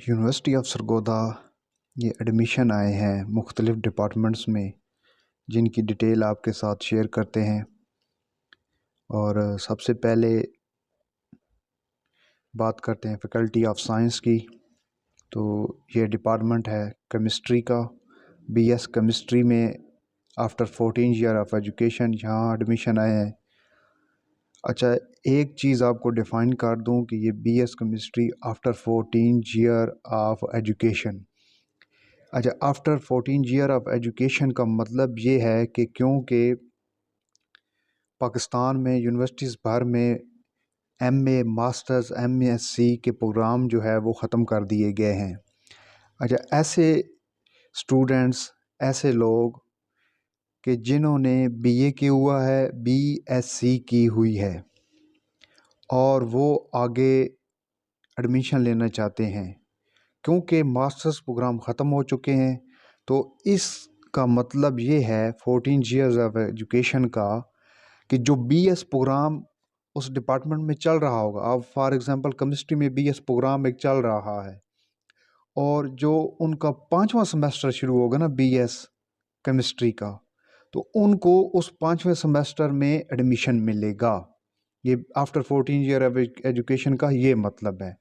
University of Sargodha یہ admission آئے ہیں مختلف ڈپارٹمنٹس میں، جن کی ڈیٹیل آپ کے ساتھ شیئر کرتے ہیں۔ اور سب سے پہلے بات کرتے ہیں فیکلٹی آف سائنس کی۔ تو یہ ڈپارٹمنٹ ہے کیمسٹری کا، بی ایس کیمسٹری میں آفٹر 14 ایئر آف ایجوکیشن یہاں ایڈمیشن آئے ہیں۔ اچھا، ایک چیز آپ کو ڈیفائن کر دوں کہ یہ B S chemistry after 14 year of education. اچھا، آفٹر 14 ایئر آف ایجوکیشن کا مطلب یہ ہے کہ کیونکہ پاکستان میں یونیورسٹیز بھر میں M A masters M S C کے پروگرام جو ہے وہ ختم کر دیے گئے ہیں۔ اچھا، ایسے اسٹوڈنٹس، ایسے لوگ کہ جنہوں نے بی اے کیا ہوا ہے، بی ایس سی کی ہوئی ہے اور وہ آگے ایڈمیشن لینا چاہتے ہیں، کیونکہ ماسٹرز پروگرام ختم ہو چکے ہیں، تو اس کا مطلب یہ ہے 14 ایئرز آف ایجوکیشن کا کہ جو بی ایس پروگرام اس ڈپارٹمنٹ میں چل رہا ہوگا، اب فار ایگزامپل کیمسٹری میں بی ایس پروگرام ایک چل رہا ہے، اور جو ان کا 5واں سمیسٹر شروع ہوگا نا بی ایس کیمسٹری کا، تو ان کو اس 5ویں سمیسٹر میں ایڈمیشن ملے گا۔ یہ آفٹر 14 ایئر آف ایجوکیشن کا یہ مطلب ہے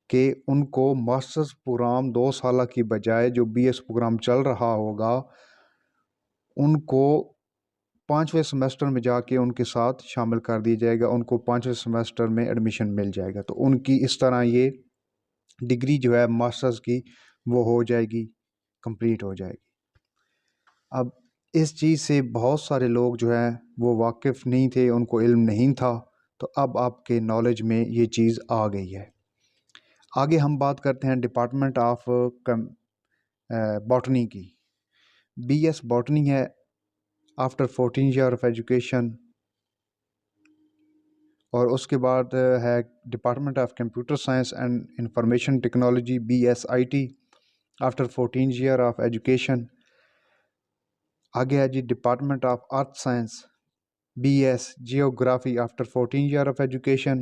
کہ ان کو ماسٹرز پروگرام 2 سالہ کی بجائے جو بی ایس پروگرام چل رہا ہوگا، ان کو 5ویں سمیسٹر میں جا کے ان کے ساتھ شامل کر دیا جائے گا، ان کو 5ویں سمیسٹر میں ایڈمیشن مل جائے گا، تو ان کی اس طرح یہ ڈگری جو ہے ماسٹرز کی وہ ہو جائے گی، کمپلیٹ ہو جائے گی۔ اب اس چیز سے بہت سارے لوگ جو ہیں وہ واقف نہیں تھے، ان کو علم نہیں تھا، تو اب آپ کے نالج میں یہ چیز آ گئی ہے۔ آگے ہم بات کرتے ہیں ڈپارٹمنٹ آف باٹنی کی۔ بی ایس باٹنی ہے آفٹر 14 ایئر آف ایجوکیشن، اور اس کے بعد ہے department of computer science and information technology, B S I T after 14 year of education. آگے ہے جی department of earth science, B S geography after 14 year of education.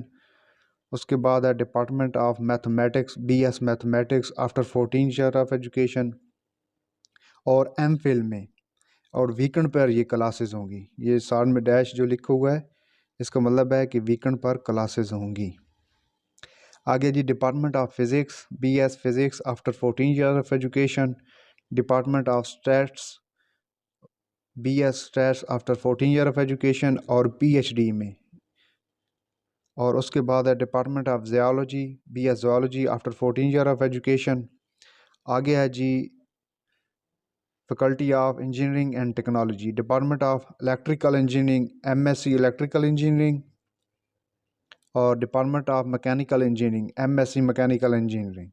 اس کے بعد ہے department of mathematics, B S mathematics after 14 year of education, اور M فل میں، اور ویکنڈ پر یہ کلاسز ہوں گی۔ یہ سال میں ڈیش جو لکھا ہوا ہے اس کا مطلب ہے کہ ویکنڈ پر کلاسز ہوں گی۔ آگے جی department of physics, B S physics after 14 year of education. Department of stats, B S stats after 14 year of education اور پی ایچ ڈی میں۔ اور اس کے بعد ہے department of zoology, B S zoology after 14 year of education. آگے ہے جی faculty of engineering and technology, department of electrical engineering, M S C electrical engineering, اور department of mechanical engineering, M S C mechanical engineering.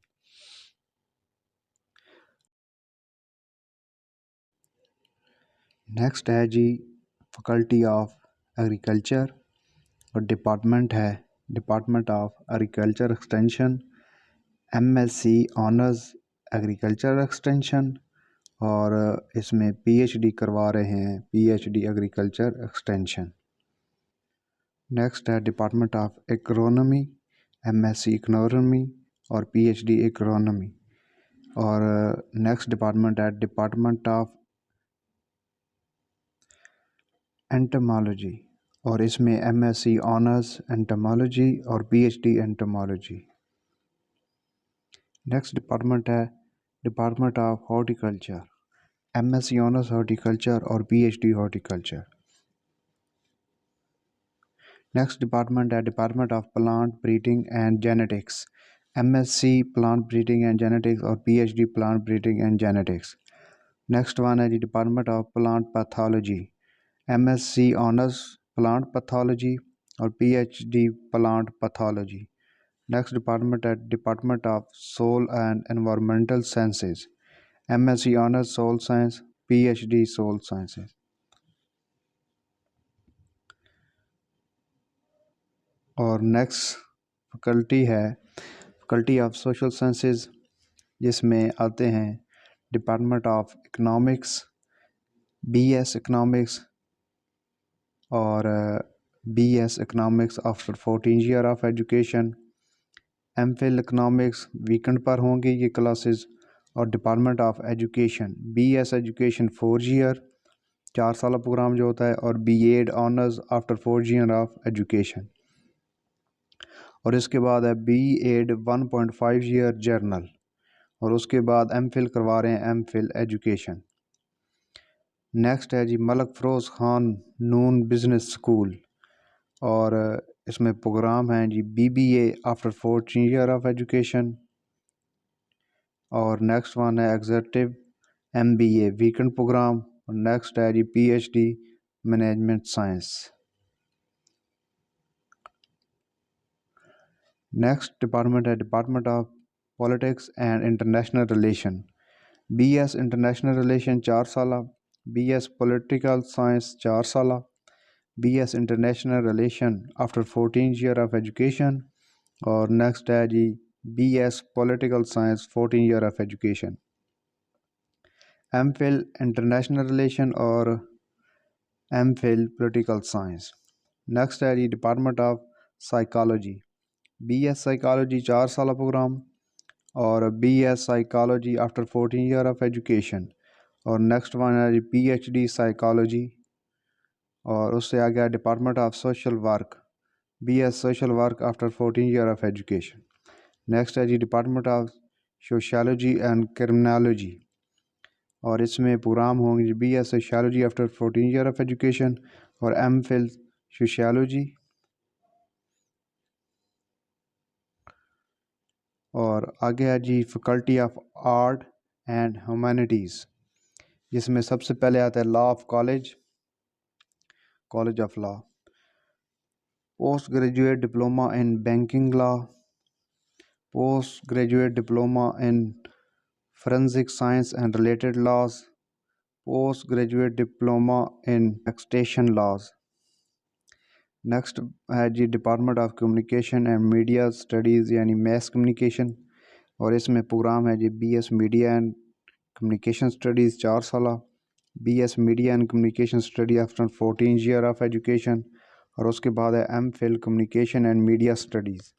Next ہے جی faculty of agriculture, اور department ہے department of agriculture extension, M S C honours agriculture extension, اور اس میں P H D کروا رہے ہیں، پی H D agriculture extension. Next ہے department of agronomy, M S C agronomy اور پی ایچ ڈی اکنومی۔ اور نیکسٹ ڈپارٹمنٹ ہے ڈپارٹمنٹ آف انٹمالوجی، اور اس میں M S C honours entomology اور P H D entomology. Next department ہے department of horticulture, M S C honours horticulture اور P H D horticulture. Next department ہے department of plant breeding and genetics, M S C plant breeding and genetics اور P H D plant breeding and genetics. Next one ہے جی department of plant pathology, M S C honours plant pathology اور P H D plant pathology. Next department ہے department of soil and environmental sciences, M S C honours soil science, P H D soil sciences. اور next faculty ہے faculty of social sciences, جس میں آتے ہیں department of economics, B S economics اور B S economics after 14 year of education, M phil economics weekend پر ہوں گی یہ کلاسز. اور department of education B S education 4 year 4 سالہ پروگرام جو ہوتا ہے, اور B ed honours after 4 year of education. اور اس کے بعد ہے بی ایڈ 1.5 ایئر جرنل. اور اس کے بعد ایم فل کروا رہے ہیں ایم فل ایجوکیشن. نیکسٹ ہے جی ملک فروز خان نون بزنس اسکول, اور اس میں پروگرام ہیں جی B B A after 14 year of education. اور نیکسٹ ون ہے executive M B A weekend program. اور نیکسٹ ہے جی P H D management science. Next department ہے department of politics and international relation. B S international relation 4 سالہ, B S political science 4 سالہ, B S international relation after 14 year of education. اور next ہے جی B S political science 14 year of education. M phil international relation اور M phil political science. Next ہے جی department of psychology. B S psychology 4 سالہ program, اور B S psychology after 14 year of education. اور next one ہے جی P H D psychology. اور اس سے آگے department of social work, B S social work after 14 year of education. Next ہے جی department of sociology and criminology, اور اس میں پروگرام ہوں گے B S sociology after 14 year of education اور ایم فل سوشیالوجی. اور آگے ہے جی faculty of art and humanities, جس میں سب سے پہلے آتا ہے law of college of law, post graduate diploma in banking law, post graduate diploma in forensic science and related laws, post graduate diploma in taxation laws. Next ہے جی department of communication and media studies یعنی mass communication, اور اس میں program ہے جی B S media and communication studies 4 سالہ, B S media and communication study after 14 year of education. اور اس کے بعد ہے M phil communication and media studies.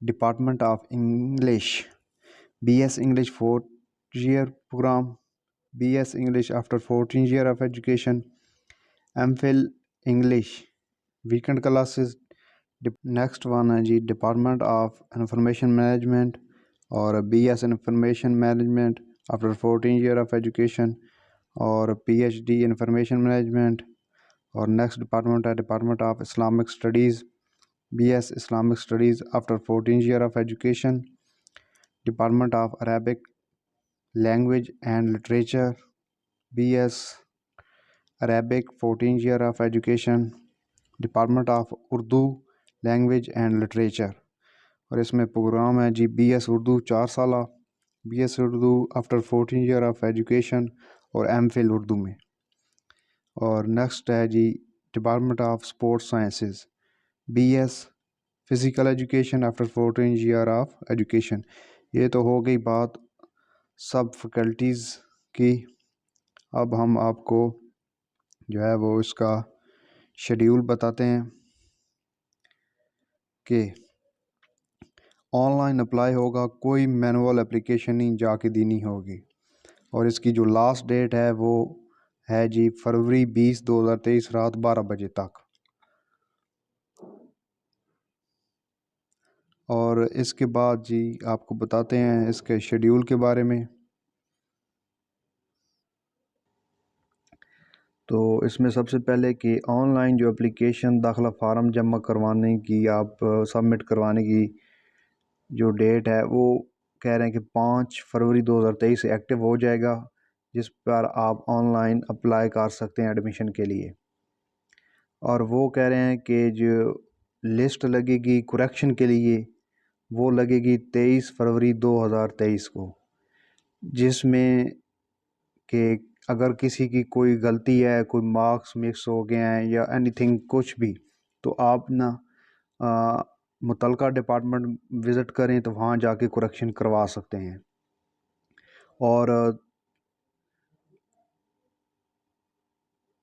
Department of English B S English 4 year program, B S English after 14 year of education, M phil English weekend classes. Next one ہے جی department of information management, اور B S information management after 14 year of education, اور P H D information management. اور next department ہے department of Islamic studies, B S Islamic studies after 14 year of education, department of Arabic language and literature, B S Arabic 14 year of education, department of Urdu language and literature. اور اس میں program ہے جی B S Urdu 4 سالہ, B S Urdu after 14 year of education اور M phil Urdu میں. اور next ہے جی department of sports sciences, B S physical education after 14 year of education. یہ تو ہو گئی بات سب فیکلٹیز کی. اب ہم آپ کو جو ہے وہ اس کا شیڈیول بتاتے ہیں کہ آن لائن اپلائی ہوگا, کوئی مینول اپلیکیشن نہیں جا کے دینی ہوگی. اور اس کی جو لاسٹ ڈیٹ ہے وہ ہے جی فروری 20 2023 رات 12 بجے تک. اور اس کے بعد جی آپ کو بتاتے ہیں اس کے شیڈیول کے بارے میں. تو اس میں سب سے پہلے کہ آن لائن جو اپلیکیشن داخلہ فارم جمع کروانے کی, آپ سبمٹ کروانے کی جو ڈیٹ ہے وہ کہہ رہے ہیں کہ 5 فروری 2023 سے ایکٹیو ہو جائے گا, جس پر آپ آن لائن اپلائی کر سکتے ہیں ایڈمیشن کے لیے. اور وہ کہہ رہے ہیں کہ جو لسٹ لگے گی کریکشن کے لیے وہ لگے گی 23 فروری 2023 کو, جس میں کہ اگر کسی کی کوئی غلطی ہے, کوئی مارکس مکس ہو گئے ہیں یا اینی تھنگ کچھ بھی, تو آپ نا متعلقہ ڈپارٹمنٹ وزٹ کریں تو وہاں جا کے کریکشن کروا سکتے ہیں.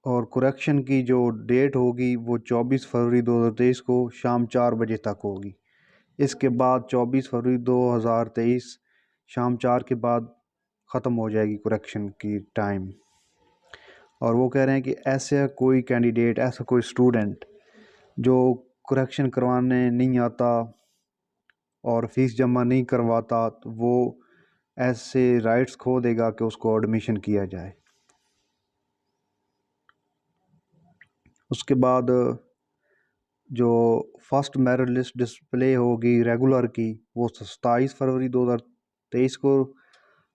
اور کریکشن کی جو ڈیٹ ہوگی وہ 24 فروری 2023 کو شام 4 بجے تک ہوگی. اس کے بعد 24 فروری 2023 شام 4 کے بعد ختم ہو جائے گی کریکشن کی ٹائم۔ اور وہ کہہ رہے ہیں کہ ایسا کوئی کینڈیڈیٹ، ایسا کوئی اسٹوڈنٹ جو کریکشن کروانے نہیں آتا اور فیس جمع نہیں کرواتا، تو وہ ایسے رائٹس کھو دے گا کہ اس کو ایڈمیشن کیا جائے۔ اس کے بعد جو فرسٹ میرٹ لسٹ ڈسپلے ہوگی ریگولر کی، وہ 27 فروری 2023 کو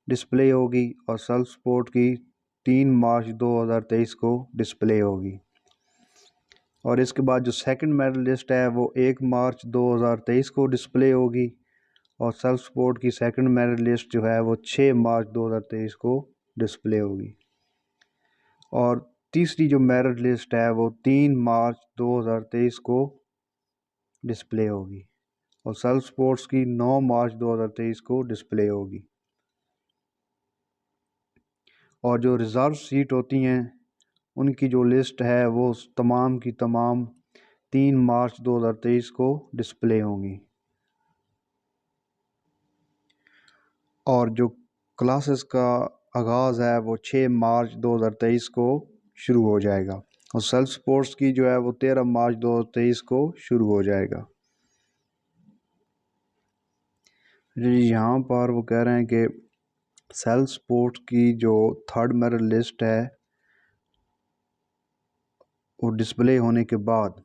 ڈسپلے ہوگی، اور سیلف سپورٹ کی 3 مارچ 2023 کو ڈسپلے ہوگی۔ اور اس کے بعد جو سیکنڈ میرٹ لسٹ ہے وہ 1 مارچ 2023 کو ڈسپلے ہوگی، اور سیلف سپورٹ کی سیکنڈ میرٹ لسٹ جو ہے وہ 6 مارچ 2023 کو ڈسپلے ہوگی۔ اور تیسری جو میرٹ لسٹ ہے وہ 3 مارچ 2023 کو ڈسپلے ہوگی، اور سیلف سپورٹس کی 9 مارچ 2023 کو ڈسپلے ہوگی۔ اور جو ریزرو سیٹ ہوتی ہیں ان کی جو لسٹ ہے وہ تمام کی تمام 3 مارچ 2023 کو ڈسپلے ہوں گی۔ اور جو کلاسز کا آغاز ہے وہ 6 مارچ 2023 کو شروع ہو جائے گا، اور سیلف سپورٹس کی جو ہے وہ 13 مارچ 2023 کو شروع ہو جائے گا۔ یہاں پر وہ کہہ رہے ہیں کہ سیلف سپورٹ کی جو تھرڈ میرٹ لسٹ ہے وہ ڈسپلے ہونے کے بعد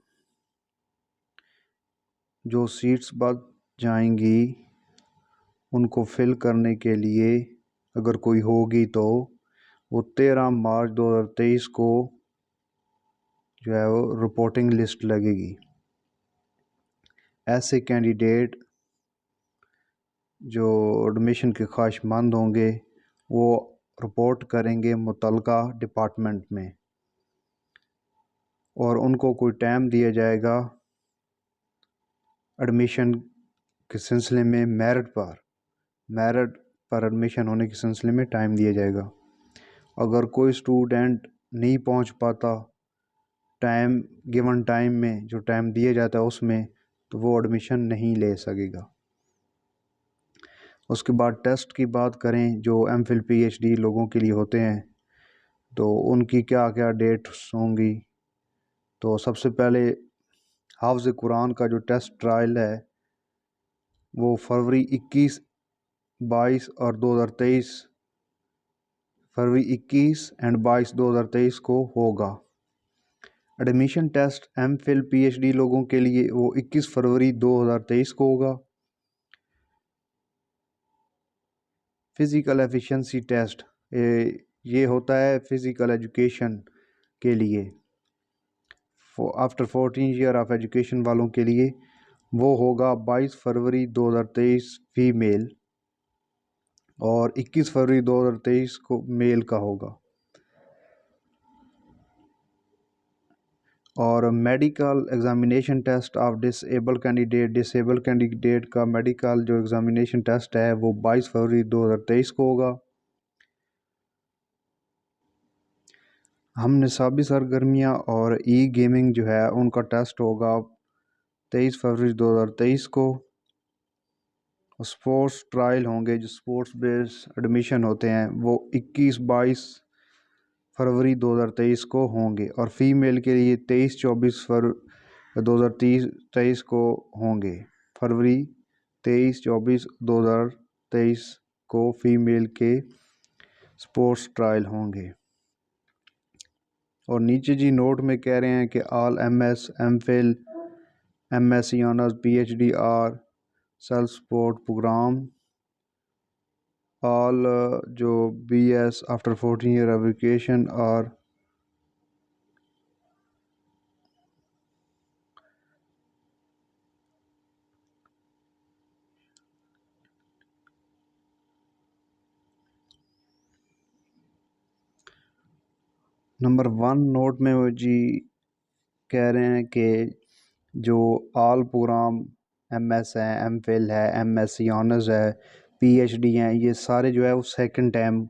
جو سیٹس بچ جائیں گی ان کو فل کرنے کے لیے اگر کوئی ہوگی تو وہ 13 مارچ 2023 کو جو ہے وہ رپورٹنگ لسٹ لگے گی۔ ایسے کینڈیڈیٹ جو ایڈمیشن کے خواہش مند ہوں گے وہ رپورٹ کریں گے متعلقہ ڈپارٹمنٹ میں، اور ان کو کوئی ٹائم دیا جائے گا ایڈمیشن کے سلسلے میں، میرٹ پر ایڈمیشن ہونے کے سلسلے میں ٹائم دیا جائے گا۔ اگر کوئی اسٹوڈنٹ نہیں پہنچ پاتا گیون ٹائم میں، جو ٹائم دیا جاتا ہے اس میں، تو وہ ایڈمیشن نہیں لے سکے گا۔ اس کے بعد ٹیسٹ کی بات کریں جو M Phil P H D لوگوں کے لیے ہوتے ہیں، تو ان کی کیا کیا ڈیٹس ہوں گی۔ تو سب سے پہلے حافظ قرآن کا جو ٹیسٹ ٹرائل ہے وہ فروری 21، 22 اور 2023 فروری 21 اور 22 2023 کو ہوگا۔ Admission test M Phil P H D لوگوں کے لیے وہ 21 فروری 2023 کو ہوگا۔ فزیکل ایفیشنسی ٹیسٹ یہ ہوتا ہے فزیکل ایجوکیشن کے لیے، آفٹر 14 ایئر آف ایجوکیشن والوں کے لیے، وہ ہوگا 22 فروری 2023 فیمیل، اور 21 فروری 2023 کو میل کا ہوگا۔ اور medical examination test of disable candidate کا میڈیکل جو ایگزامینیشن ٹیسٹ ہے وہ 22 فروری 2023 کو ہوگا۔ ہم نصابی سرگرمیاں اور ای گیمنگ جو ہے ان کا ٹیسٹ ہوگا 23 فروری 2023 کو۔ اسپورٹس ٹرائل ہوں گے جو اسپورٹس بیس ایڈمیشن ہوتے ہیں وہ 21 22 فروری 2023 کو ہوں گے، اور فیمیل کے لیے 23 24 2023 کو ہوں گے۔ فروری 23 24 2023 کو فیمیل کے اسپورٹس ٹرائل ہوں گے۔ اور نیچے جی نوٹ میں کہہ رہے ہیں کہ all M S, M phil, M S C honours, P H D are self support program, all جو B S after 14 year education اور نمبر 1 نوٹ میں وہ جی کہہ رہے ہیں کہ جو آل پروگرام ایم ایس ہے، ایم فل ہے، ایم ایس سی آنرز ہے، پی ایچ ڈی ہیں، یہ سارے جو ہے وہ سیکنڈ ٹائم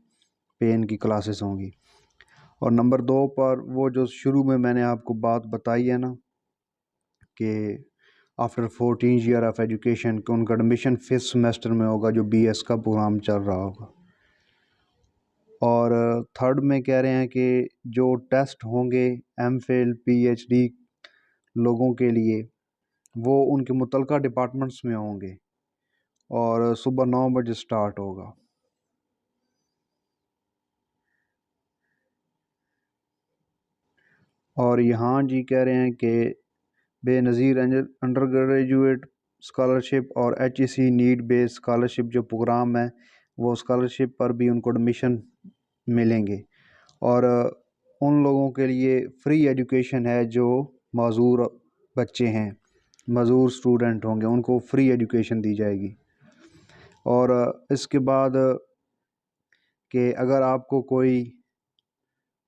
پہ ان کی کلاسز ہوں گی۔ اور نمبر 2 پر وہ جو شروع میں نے آپ کو بات بتائی ہے نا کہ آفٹر 14 ایئر آف ایجوکیشن کہ ان کا ایڈمیشن 5th سیمسٹر میں ہوگا جو BS کا پروگرام چل رہا ہوگا. اور تھرڈ میں کہہ رہے ہیں کہ جو ٹیسٹ ہوں گے MPhil PhD لوگوں کے لیے وہ ان کے متعلقہ ڈپارٹمنٹس میں ہوں گے اور صبح 9 بجے سٹارٹ ہوگا. اور یہاں جی کہہ رہے ہیں کہ بے نظیر انڈر گریجویٹ اسکالرشپ اور HEC نیڈ بیس اسکالرشپ جو پروگرام ہے وہ اسکالرشپ پر بھی ان کو ایڈمیشن ملیں گے. اور ان لوگوں کے لیے فری ایجوکیشن ہے جو معذور بچے ہیں، معذور اسٹوڈنٹ ہوں گے، ان کو فری ایجوکیشن دی جائے گی. اور اس کے بعد کہ اگر آپ کو کوئی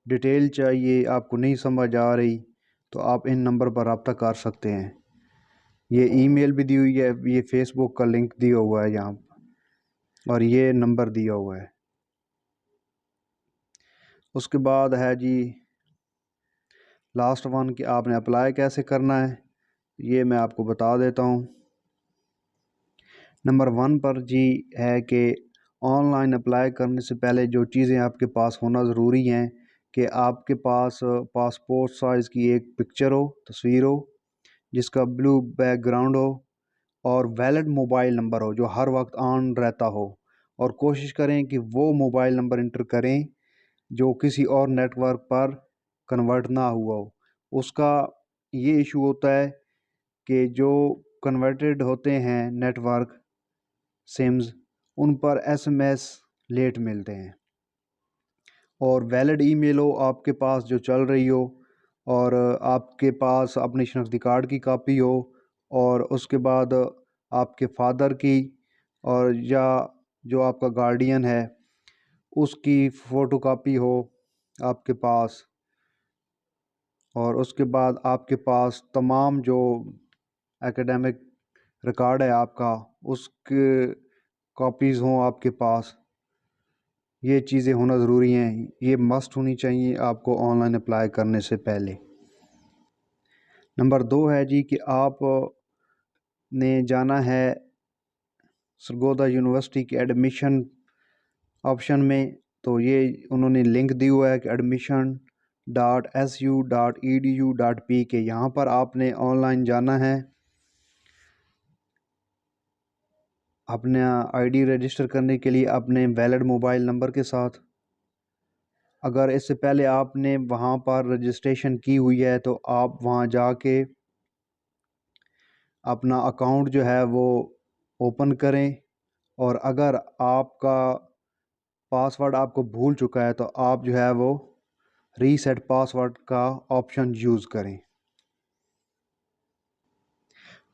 ڈیٹیل چاہیے، آپ کو نہیں سمجھ آ رہی تو آپ ان نمبر پر رابطہ کر سکتے ہیں. یہ ای میل بھی دی ہوئی ہے، یہ فیس بک کا لنک دیا ہوا ہے یہاں اور یہ نمبر دیا ہوا ہے. اس کے بعد ہے جی لاسٹ ون کہ آپ نے اپلائی کیسے کرنا ہے، یہ میں آپ کو بتا دیتا ہوں. نمبر 1 پر جی ہے کہ آن لائن اپلائی کرنے سے پہلے جو چیزیں آپ کے پاس ہونا ضروری ہیں کہ آپ کے پاس پاسپورٹ سائز کی ایک پکچر ہو، تصویر ہو جس کا بلو بیک گراؤنڈ ہو، اور ویلڈ موبائل نمبر ہو جو ہر وقت آن رہتا ہو. اور کوشش کریں کہ وہ موبائل نمبر انٹر کریں جو کسی اور نیٹ ورک پر کنورٹ نہ ہوا ہو. اس کا یہ ایشو ہوتا ہے کہ جو کنورٹڈ ہوتے ہیں نیٹ ورک سمز ان پر SMS لیٹ ملتے ہیں. اور ویلڈ ای میل ہو آپ کے پاس جو چل رہی ہو، اور آپ کے پاس اپنی شناختی کارڈ کی کاپی ہو، اور اس کے بعد آپ کے فادر کی اور یا جو آپ کا گارڈین ہے اس کی فوٹو کاپی ہو آپ کے پاس. اور اس کے بعد آپ کے پاس تمام جو ایکیڈیمک ریکارڈ ہے آپ کا اس کے کاپیز ہوں آپ کے پاس. یہ چیزیں ہونا ضروری ہیں، یہ مسٹ ہونی چاہیے آپ کو آن لائن اپلائی کرنے سے پہلے. نمبر 2 ہے جی کہ آپ نے جانا ہے سرگودا یونیورسٹی کے ایڈمیشن آپشن میں. تو یہ انہوں نے لنک دی ہوا ہے کہ admission.su.edu.p کے یہاں پر آپ نے آن لائن جانا ہے اپنا ID رجسٹر کرنے کے لیے اپنے ویلڈ موبائل نمبر کے ساتھ. اگر اس سے پہلے آپ نے وہاں پر رجسٹریشن کی ہوئی ہے تو آپ وہاں جا کے اپنا اکاؤنٹ جو ہے وہ اوپن کریں. اور اگر آپ کا پاس ورڈ آپ کو بھول چکا ہے تو آپ جو ہے وہ ریسیٹ پاس ورڈ کا آپشن یوز کریں.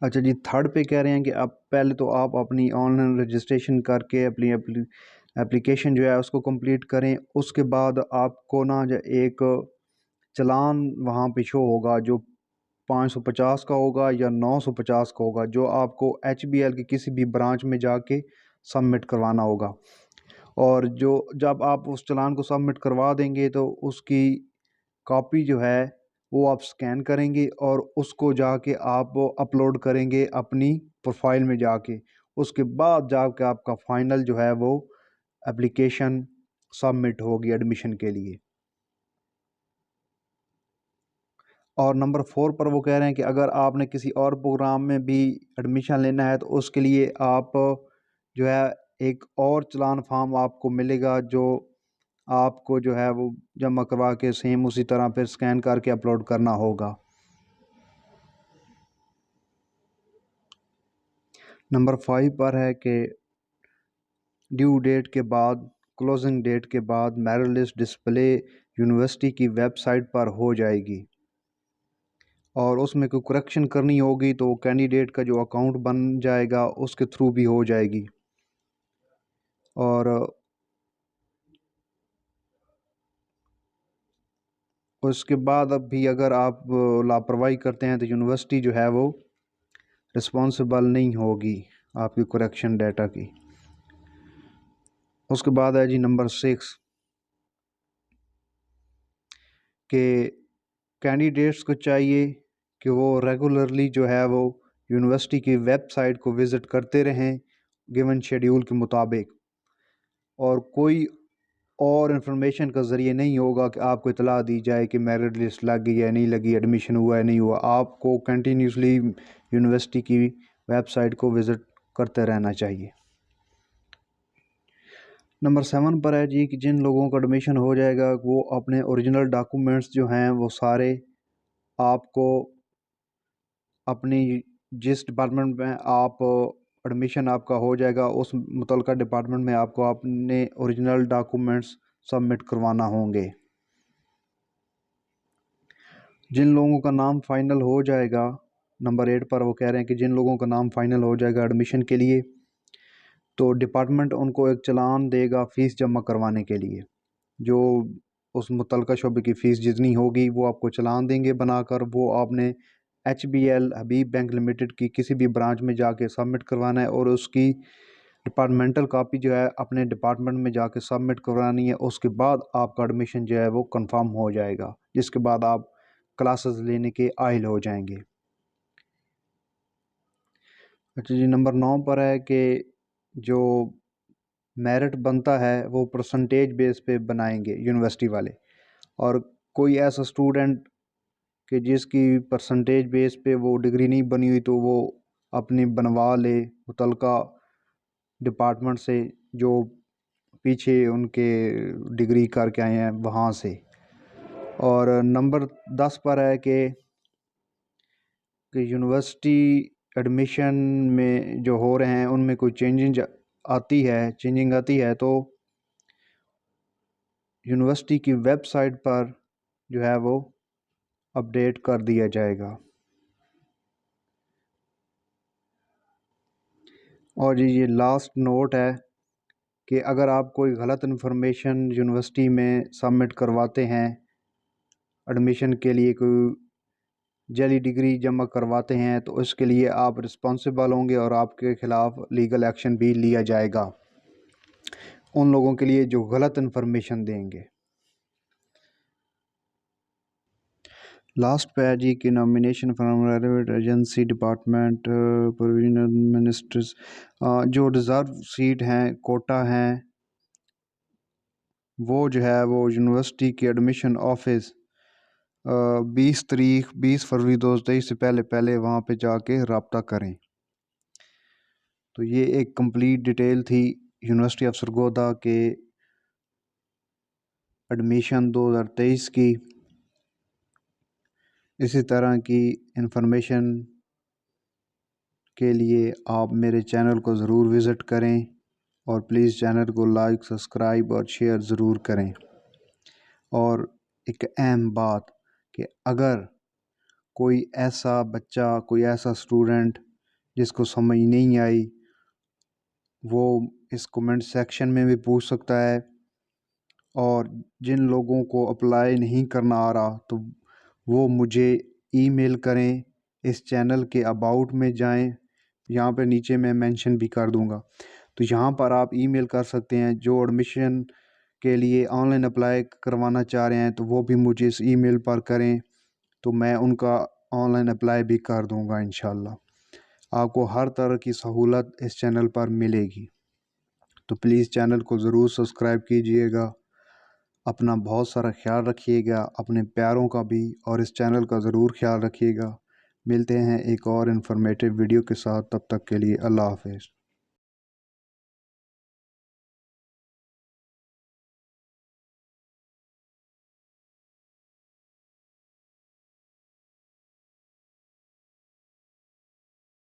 اچھا جی تھرڈ پہ کہہ رہے ہیں کہ آپ پہلے تو آپ اپنی آن لائن رجسٹریشن کر کے اپنی اپلیکیشن جو ہے اس کو کمپلیٹ کریں. اس کے بعد آپ کو نا جو ایک چلان وہاں پہ شو ہوگا جو 550 کا ہوگا یا 950 کا ہوگا، جو آپ کو HBL کے کسی بھی برانچ میں جا کے سبمٹ کروانا ہوگا. اور جب آپ اس چلان کو سبمٹ کروا دیں گے تو اس کی کاپی جو ہے وہ آپ سکین کریں گے اور اس کو جا کے آپ اپلوڈ کریں گے اپنی پروفائل میں جا کے. اس کے بعد جا کے آپ کا فائنل جو ہے وہ اپلیکیشن سبمٹ ہوگی ایڈمیشن کے لیے. اور نمبر 4 پر وہ کہہ رہے ہیں کہ اگر آپ نے کسی اور پروگرام میں بھی ایڈمیشن لینا ہے تو اس کے لیے آپ جو ہے ایک اور چلان فارم آپ کو ملے گا جو آپ کو جو ہے وہ جمع کروا کے سیم اسی طرح پھر سکین کر کے اپلوڈ کرنا ہوگا. نمبر 5 پر ہے کہ ڈیو ڈیٹ کے بعد کلوزنگ ڈیٹ کے بعد میرٹ لسٹ ڈسپلے یونیورسٹی کی ویب سائٹ پر ہو جائے گی. اور اس میں کوئی کریکشن کرنی ہوگی تو کینڈیڈیٹ کا جو اکاؤنٹ بن جائے گا اس کے تھرو بھی ہو جائے گی. اور اس کے بعد اب بھی اگر آپ لاپرواہی کرتے ہیں تو یونیورسٹی جو ہے وہ رسپانسبل نہیں ہوگی آپ کی کریکشن ڈیٹا کی. اس کے بعد ہے جی نمبر 6 کہ کینڈیڈیٹس کو چاہیے کہ وہ ریگولرلی جو ہے وہ یونیورسٹی کی ویب سائٹ کو وزٹ کرتے رہیں گیون شیڈیول کے مطابق، اور کوئی اور انفارمیشن کا ذریعہ نہیں ہوگا کہ آپ کو اطلاع دی جائے کہ میرٹ لسٹ لگ گئی یا نہیں لگی، ایڈمیشن ہوا ہے نہیں ہوا۔ آپ کو کنٹینیوسلی یونیورسٹی کی ویب سائٹ کو وزٹ کرتے رہنا چاہیے۔ نمبر 7 پر ہے جی کہ جن لوگوں کا ایڈمیشن ہو جائے گا وہ اپنے اوریجنل ڈاکومنٹس جو ہیں وہ سارے آپ کو اپنی جس ڈپارٹمنٹ میں آپ ایڈمیشن آپ کا ہو جائے گا اس متعلقہ ڈپارٹمنٹ میں آپ کو اپنے اوریجنل ڈاکومنٹس سبمٹ کروانا ہوں گے۔ جن لوگوں کا نام فائنل ہو جائے گا، نمبر 8 پر وہ کہہ رہے ہیں کہ جن لوگوں کا نام فائنل ہو جائے گا ایڈمیشن کے لیے تو ڈپارٹمنٹ ان کو ایک چلان دے گا فیس جمع کروانے کے لیے، جو اس متعلقہ شعبے کی فیس جتنی ہوگی وہ آپ کو چلان دیں گے بنا کر، وہ آپ نے HBL حبیب بینک لمیٹڈ کی کسی بھی برانچ میں جا کے سبمٹ کروانا ہے، اور اس کی ڈپارٹمنٹل کاپی جو ہے اپنے ڈپارٹمنٹ میں جا کے سبمٹ کرانی ہے۔ اس کے بعد آپ کا ایڈمیشن جو ہے وہ کنفرم ہو جائے گا، جس کے بعد آپ کلاسز لینے کے اہل ہو جائیں گے۔ اچھا جی، نمبر 9 پر ہے کہ جو میرٹ بنتا ہے وہ پرسنٹیج بیس پہ بنائیں گے یونیورسٹی والے، اور کوئی ایسا اسٹوڈنٹ کہ جس کی پرسنٹیج بیس پہ وہ ڈگری نہیں بنی ہوئی تو وہ اپنی بنوا لے متعلقہ ڈپارٹمنٹ سے جو پیچھے ان کے ڈگری کر کے آئے ہیں وہاں سے۔ اور نمبر 10 پر ہے کہ یونیورسٹی ایڈمیشن میں جو ہو رہے ہیں ان میں کوئی چینجنگ آتی ہے تو یونیورسٹی کی ویب سائٹ پر جو ہے وہ اپڈیٹ کر دیا جائے گا۔ اور یہ لاسٹ نوٹ ہے کہ اگر آپ کوئی غلط انفارمیشن یونیورسٹی میں سبمٹ کرواتے ہیں ایڈمیشن کے لیے، کوئی جعلی ڈگری جمع کرواتے ہیں تو اس کے لیے آپ رسپانسیبل ہوں گے اور آپ کے خلاف لیگل ایکشن بھی لیا جائے گا ان لوگوں کے لیے جو غلط انفارمیشن دیں گے۔ لاسٹ پہ ہے جی کہ nomination from relevant agency department provisional ministers, جو ریزرو سیٹ ہیں کوٹا ہیں وہ جو ہے وہ یونیورسٹی کے ایڈمیشن آفس 20 فروری 2023 سے پہلے وہاں پہ جا کے رابطہ کریں۔ تو یہ ایک کمپلیٹ ڈیٹیل تھی یونیورسٹی آف سرگودا کے ایڈمیشن 2023 کی۔ اسی طرح کی انفارمیشن کے لیے آپ میرے چینل کو ضرور وزٹ کریں، اور پلیز چینل کو لائک، سبسکرائب اور شیئر ضرور کریں۔ اور ایک اہم بات کہ اگر کوئی ایسا بچہ، کوئی ایسا اسٹوڈنٹ جس کو سمجھ نہیں آئی، وہ اس کومنٹ سیکشن میں بھی پوچھ سکتا ہے، اور جن لوگوں کو اپلائی نہیں کرنا آ رہا تو وہ مجھے ای میل کریں، اس چینل کے اباؤٹ میں جائیں، یہاں پہ نیچے میں مینشن بھی کر دوں گا، تو یہاں پر آپ ای میل کر سکتے ہیں۔ جو ایڈمیشن کے لیے آن لائن اپلائی کروانا چاہ رہے ہیں تو وہ بھی مجھے اس ای میل پر کریں، تو میں ان کا آن لائن اپلائی بھی کر دوں گا انشاءاللہ۔ آپ کو ہر طرح کی سہولت اس چینل پر ملے گی، تو پلیز چینل کو ضرور سبسکرائب کیجئے گا۔ اپنا بہت سارا خیال رکھیے گا، اپنے پیاروں کا بھی، اور اس چینل کا ضرور خیال رکھیے گا۔ ملتے ہیں ایک اور انفارمیٹیو ویڈیو کے ساتھ، تب تک کے لیے اللہ حافظ۔